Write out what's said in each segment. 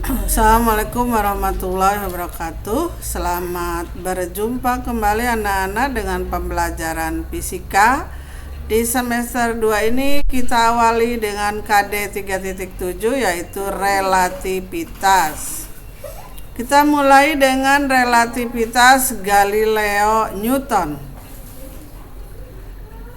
Assalamualaikum warahmatullahi wabarakatuh. Selamat berjumpa kembali anak-anak dengan pembelajaran fisika. Di semester 2 ini kita awali dengan KD 3.7 yaitu relativitas. Kita mulai dengan relativitas Galileo Newton.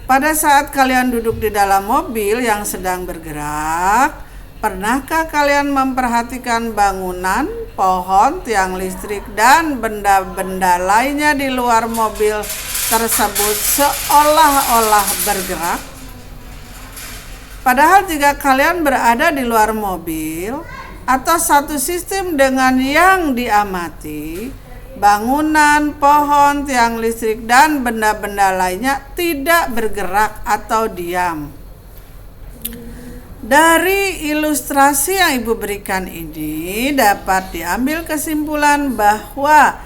Pada saat kalian duduk di dalam mobil yang sedang bergerak, pernahkah kalian memperhatikan bangunan, pohon, tiang listrik, dan benda-benda lainnya di luar mobil tersebut seolah-olah bergerak? Padahal jika kalian berada di luar mobil atau satu sistem dengan yang diamati, bangunan, pohon, tiang listrik, dan benda-benda lainnya tidak bergerak atau diam. Dari ilustrasi yang Ibu berikan ini dapat diambil kesimpulan bahwa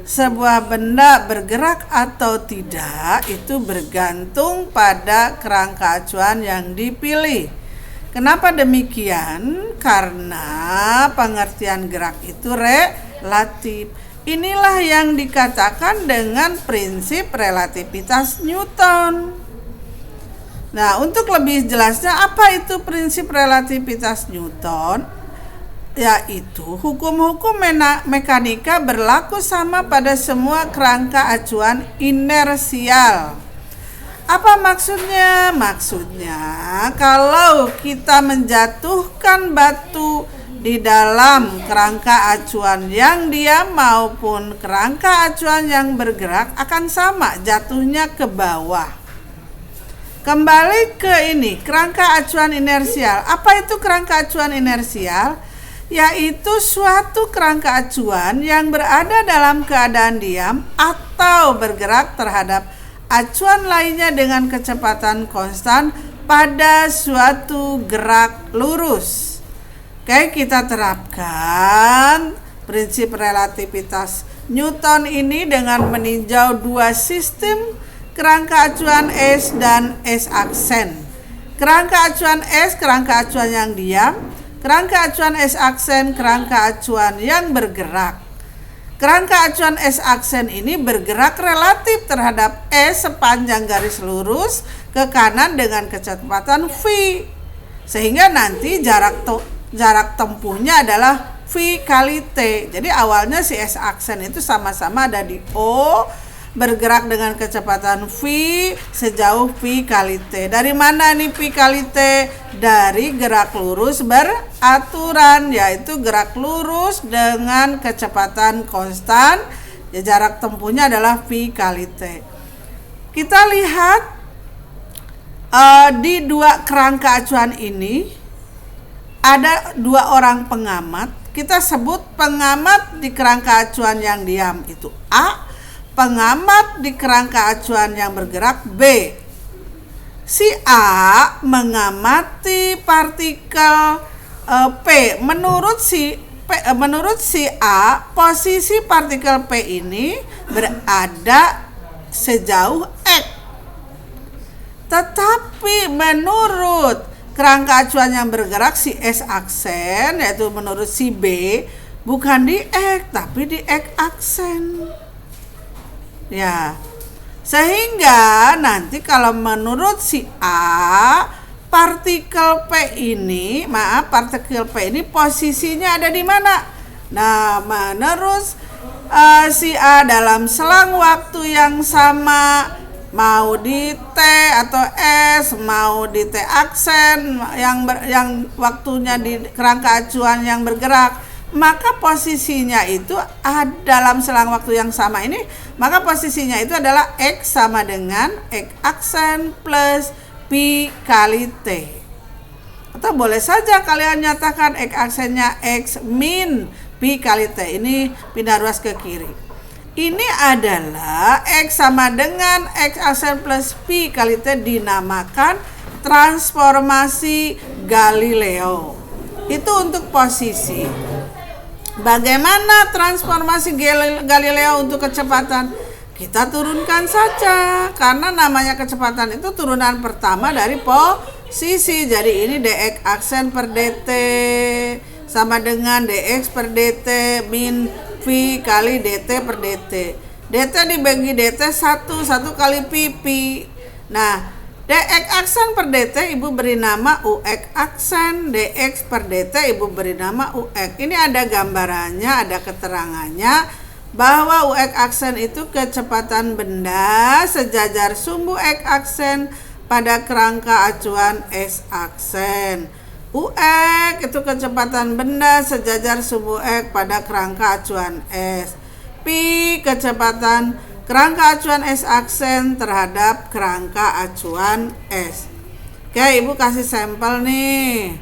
sebuah benda bergerak atau tidak itu bergantung pada kerangka acuan yang dipilih. Kenapa demikian? Karena pengertian gerak itu relatif. Inilah yang dikatakan dengan prinsip relativitas Newton. Nah, untuk lebih jelasnya apa itu prinsip relativitas Newton? Yaitu hukum-hukum mekanika berlaku sama pada semua kerangka acuan inersial. Apa maksudnya? Maksudnya kalau kita menjatuhkan batu di dalam kerangka acuan yang diam maupun kerangka acuan yang bergerak akan sama jatuhnya ke bawah. Kembali ke ini, kerangka acuan inersial. Apa itu kerangka acuan inersial? Yaitu suatu kerangka acuan yang berada dalam keadaan diam atau bergerak terhadap acuan lainnya dengan kecepatan konstan pada suatu gerak lurus. Oke, kita terapkan prinsip relativitas Newton ini dengan meninjau dua sistem kerangka acuan S dan S aksen. Kerangka acuan S, kerangka acuan yang diam. Kerangka acuan S aksen, kerangka acuan yang bergerak. Kerangka acuan S aksen ini bergerak relatif terhadap S sepanjang garis lurus ke kanan dengan kecepatan V. Sehingga nanti jarak tempuhnya adalah V kali T. Jadi awalnya si S aksen itu sama-sama ada di O, bergerak dengan kecepatan V sejauh V kali T. Dari mana nih V kali T? Dari gerak lurus beraturan, yaitu gerak lurus dengan kecepatan konstan. Ya, jarak tempuhnya adalah V kali T. Kita lihat di dua kerangka acuan ini ada dua orang pengamat. Kita sebut pengamat di kerangka acuan yang diam itu A, pengamat di kerangka acuan yang bergerak B. Si A mengamati partikel P. Menurut si A, posisi partikel P ini berada sejauh X. Tetapi menurut kerangka acuan yang bergerak si S aksen, yaitu menurut si B, bukan di X tapi di X aksen. Ya, sehingga nanti kalau menurut si A, partikel P ini posisinya ada di mana? Nah, menurut si A dalam selang waktu yang sama, mau di T atau S, mau di T aksen yang waktunya di kerangka acuan yang bergerak, maka posisinya itu dalam selang waktu yang sama ini, maka posisinya itu adalah X sama dengan X aksen plus Pi kali T. Atau boleh saja kalian nyatakan X aksennya X min Pi kali T. Ini pindah ruas ke kiri. Ini adalah X sama dengan X aksen plus Pi kali T, dinamakan transformasi Galileo. Itu untuk posisi. Bagaimana transformasi Galileo untuk kecepatan? Kita turunkan saja, karena namanya kecepatan itu turunan pertama dari posisi. Jadi ini dx aksen per dt sama dengan dx per dt min v kali dt per dt. dt dibagi dt 1 kali pp. Nah, dx aksen per dt ibu beri nama ux aksen, dx per dt ibu beri nama ux. Ini ada gambarannya, ada keterangannya bahwa ux aksen itu kecepatan benda sejajar sumbu x aksen pada kerangka acuan s aksen. Ux itu kecepatan benda sejajar sumbu x pada kerangka acuan s. Pi kecepatan kerangka acuan S aksen terhadap kerangka acuan S. Oke, ibu kasih sampel nih.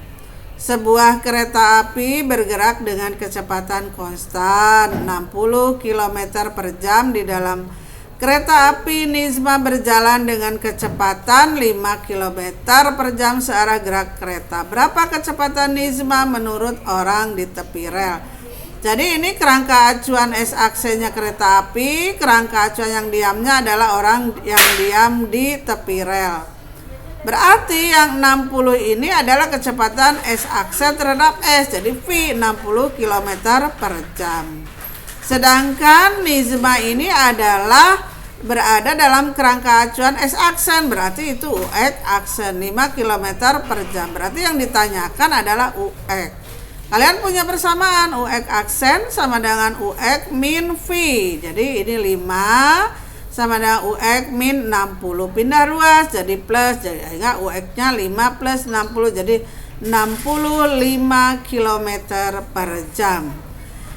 Sebuah kereta api bergerak dengan kecepatan konstan 60 km per jam. Di dalam kereta api Nizma berjalan dengan kecepatan 5 km per jam searah gerak kereta. Berapa kecepatan Nizma menurut orang di tepi rel? Jadi ini kerangka acuan S aksennya kereta api, kerangka acuan yang diamnya adalah orang yang diam di tepi rel. Berarti yang 60 ini adalah kecepatan S aksen terhadap S, jadi V 60 km per jam. Sedangkan Nizma ini adalah berada dalam kerangka acuan S aksen, berarti itu UX aksen 5 km per jam. Berarti yang ditanyakan adalah UX. Kalian punya persamaan UX aksen sama dengan UX min V. Jadi ini 5 sama dengan UX min 60. Pindah ruas jadi plus. Jadi enggak UX-nya 5 plus 60 jadi 65 km per jam.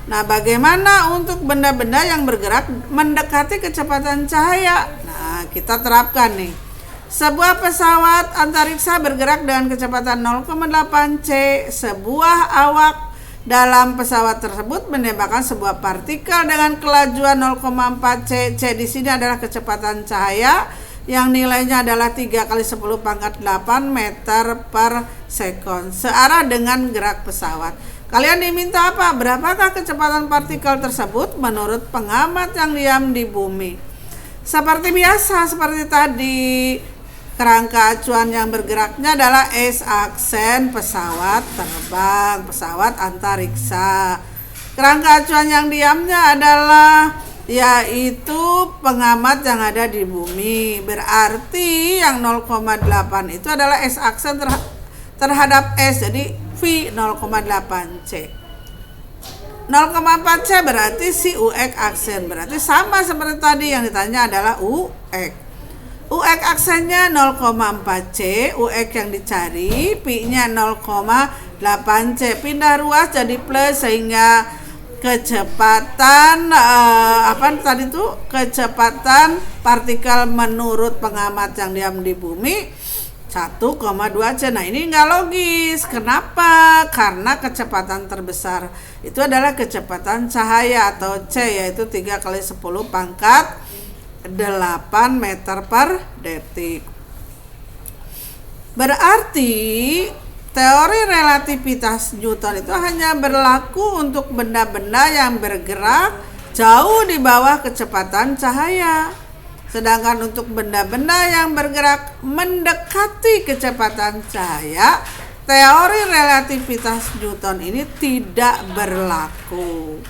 Nah, bagaimana untuk benda-benda yang bergerak mendekati kecepatan cahaya? Nah, kita terapkan nih. Sebuah pesawat antariksa bergerak dengan kecepatan 0,8 c. Sebuah awak dalam pesawat tersebut menembakkan sebuah partikel dengan kelajuan 0,4 c. C di sini adalah kecepatan cahaya yang nilainya adalah 3 kali 10 pangkat 8 meter per sekon searah dengan gerak pesawat. Kalian diminta apa? Berapakah kecepatan partikel tersebut menurut pengamat yang diam di bumi? Seperti biasa, seperti tadi, kerangka acuan yang bergeraknya adalah S aksen pesawat terbang, pesawat antariksa. Kerangka acuan yang diamnya adalah yaitu pengamat yang ada di bumi. Berarti yang 0,8 itu adalah S aksen terhadap S, jadi V 0,8 C. 0,4 C berarti si UX aksen, berarti sama seperti tadi yang ditanya adalah UX. UX aksennya 0,4 C, UX yang dicari, Pi-nya 0,8 C. Pindah ruas jadi plus sehingga kecepatan kecepatan partikel menurut pengamat yang diam di bumi 1,2 C. Nah, ini enggak logis. Kenapa? Karena kecepatan terbesar itu adalah kecepatan cahaya atau C, yaitu 3 kali 10 pangkat 8 meter per detik. Berarti teori relativitas Newton itu hanya berlaku untuk benda-benda yang bergerak jauh di bawah kecepatan cahaya. Sedangkan untuk benda-benda yang bergerak mendekati kecepatan cahaya, teori relativitas Newton ini tidak berlaku.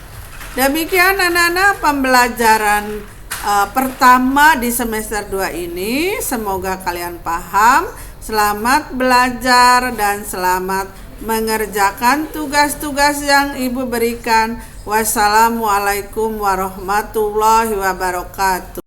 Demikian anak-anak pembelajaran pertama di semester 2 ini. Semoga kalian paham. Selamat belajar dan selamat mengerjakan tugas-tugas yang Ibu berikan. Wassalamualaikum warahmatullahi wabarakatuh.